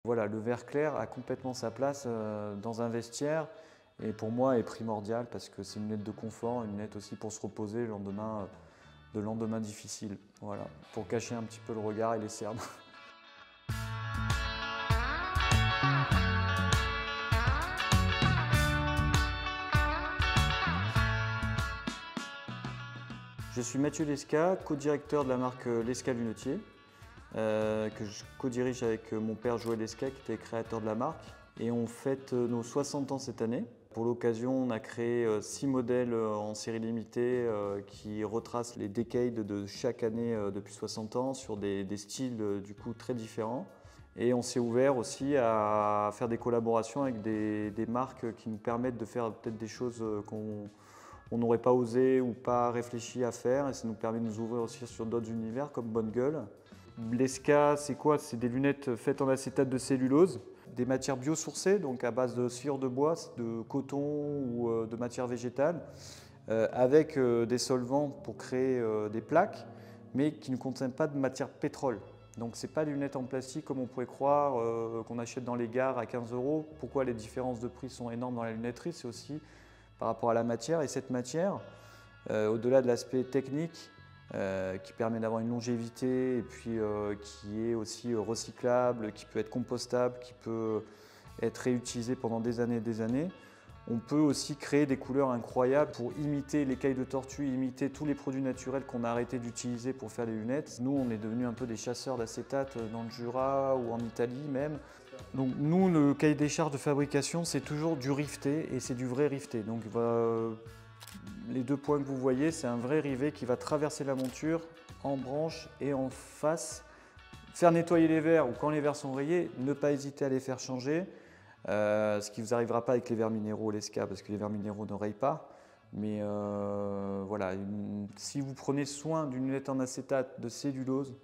Voilà, le verre clair a complètement sa place dans un vestiaire et pour moi est primordial parce que c'est une lunette de confort, une lunette aussi pour se reposer le lendemain de lendemains difficiles. Voilà, pour cacher un petit peu le regard et les cernes. Je suis Mathieu Lesca, co-directeur de la marque Lesca Lunetier, que je co-dirige avec mon père Joël Lesca qui était créateur de la marque. Et on fête nos 60 ans cette année. Pour l'occasion, on a créé 6 modèles en série limitée qui retracent les decades de chaque année depuis 60 ans sur des styles du coup très différents. Et on s'est ouvert aussi à faire des collaborations avec des marques qui nous permettent de faire peut-être des choses qu'on n'aurait pas osé ou pas réfléchi à faire. Et ça nous permet de nous ouvrir aussi sur d'autres univers comme Bonne Gueule. Lesca, c'est quoi? C'est des lunettes faites en acétate de cellulose, des matières biosourcées, donc à base de sciure de bois, de coton ou de matière végétale, avec des solvants pour créer des plaques, mais qui ne contiennent pas de matière pétrole. Donc ce n'est pas des lunettes en plastique comme on pourrait croire, qu'on achète dans les gares à 15 €. Pourquoi les différences de prix sont énormes dans la lunetterie? C'est aussi par rapport à la matière. Et cette matière, au-delà de l'aspect technique, qui permet d'avoir une longévité et puis qui est aussi recyclable, qui peut être compostable, qui peut être réutilisé pendant des années et des années. On peut aussi créer des couleurs incroyables pour imiter l'écaille de tortue, imiter tous les produits naturels qu'on a arrêté d'utiliser pour faire les lunettes. Nous, on est devenus un peu des chasseurs d'acétate dans le Jura ou en Italie même. Donc nous, le cahier des charges de fabrication, c'est toujours du rifté et c'est du vrai rifté. Donc les deux points que vous voyez, c'est un vrai rivet qui va traverser la monture en branche et en face. Faire nettoyer les verres ou quand les verres sont rayés, ne pas hésiter à les faire changer. Ce qui ne vous arrivera pas avec les verres minéraux Lesca parce que les verres minéraux ne rayent pas. Mais voilà, si vous prenez soin d'une lunette en acétate de cellulose,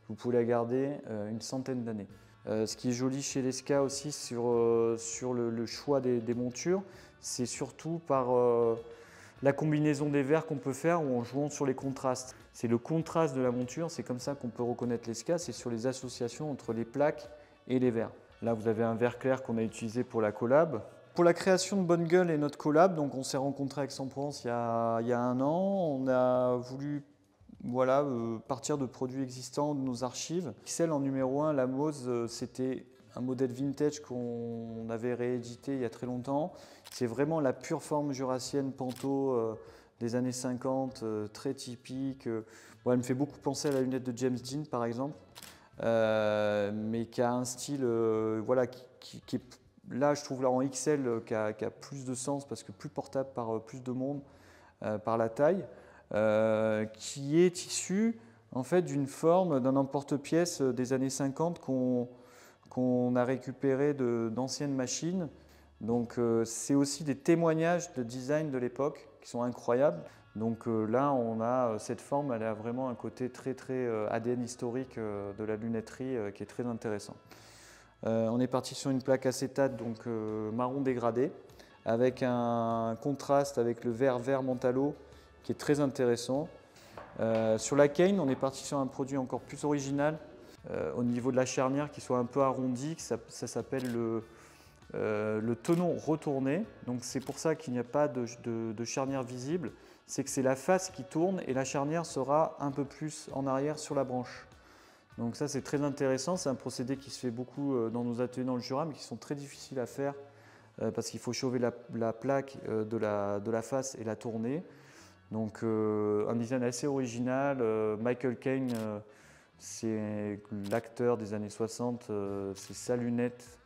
vous pouvez la garder une centaine d'années. Ce qui est joli chez Lesca aussi sur le choix des montures, c'est surtout par la combinaison des verres qu'on peut faire ou en jouant sur les contrastes. C'est le contraste de la monture, c'est comme ça qu'on peut reconnaître Lesca, c'est sur les associations entre les plaques et les verres. Là, vous avez un verre clair qu'on a utilisé pour la collab. Pour la création de Bonne Gueule et notre collab, donc on s'est rencontré avec Aix-en-Provence il y a 1 an. On a voulu voilà, partir de produits existants de nos archives. Celle en numéro 1, la Mose, c'était un modèle vintage qu'on avait réédité il y a très longtemps. C'est vraiment la pure forme jurassienne Panto des années 50, très typique. Bon, elle me fait beaucoup penser à la lunette de James Dean par exemple, mais qui a un style voilà, qui est là, je trouve là en XL, qui a plus de sens parce que plus portable par plus de monde, par la taille. Qui est issu en fait d'une forme d'un emporte-pièce des années 50 qu'on a récupéré d'anciennes machines. Donc c'est aussi des témoignages de design de l'époque qui sont incroyables. Donc là on a cette forme, elle a vraiment un côté très ADN historique de la lunetterie qui est très intéressant. On est parti sur une plaque acétate donc marron dégradé avec un contraste avec le vert Mentalo qui est très intéressant. Sur la Kane, on est parti sur un produit encore plus original au niveau de la charnière qui soit un peu arrondi, ça s'appelle le tenon retourné. Donc c'est pour ça qu'il n'y a pas de charnière visible, c'est que c'est la face qui tourne et la charnière sera un peu plus en arrière sur la branche. Donc ça c'est très intéressant, c'est un procédé qui se fait beaucoup dans nos ateliers dans le Jura mais qui sont très difficiles à faire parce qu'il faut chauffer la plaque de la face et la tourner. Donc un design assez original. Michael Caine, c'est l'acteur des années 60, c'est sa lunette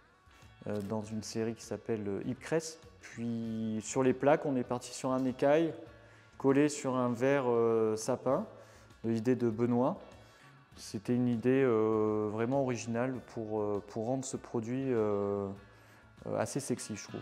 dans une série qui s'appelle Ipcress. Puis sur les plaques, on est parti sur un écaille collé sur un verre sapin, de l'idée de Benoît. C'était une idée vraiment originale pour rendre ce produit assez sexy, je trouve.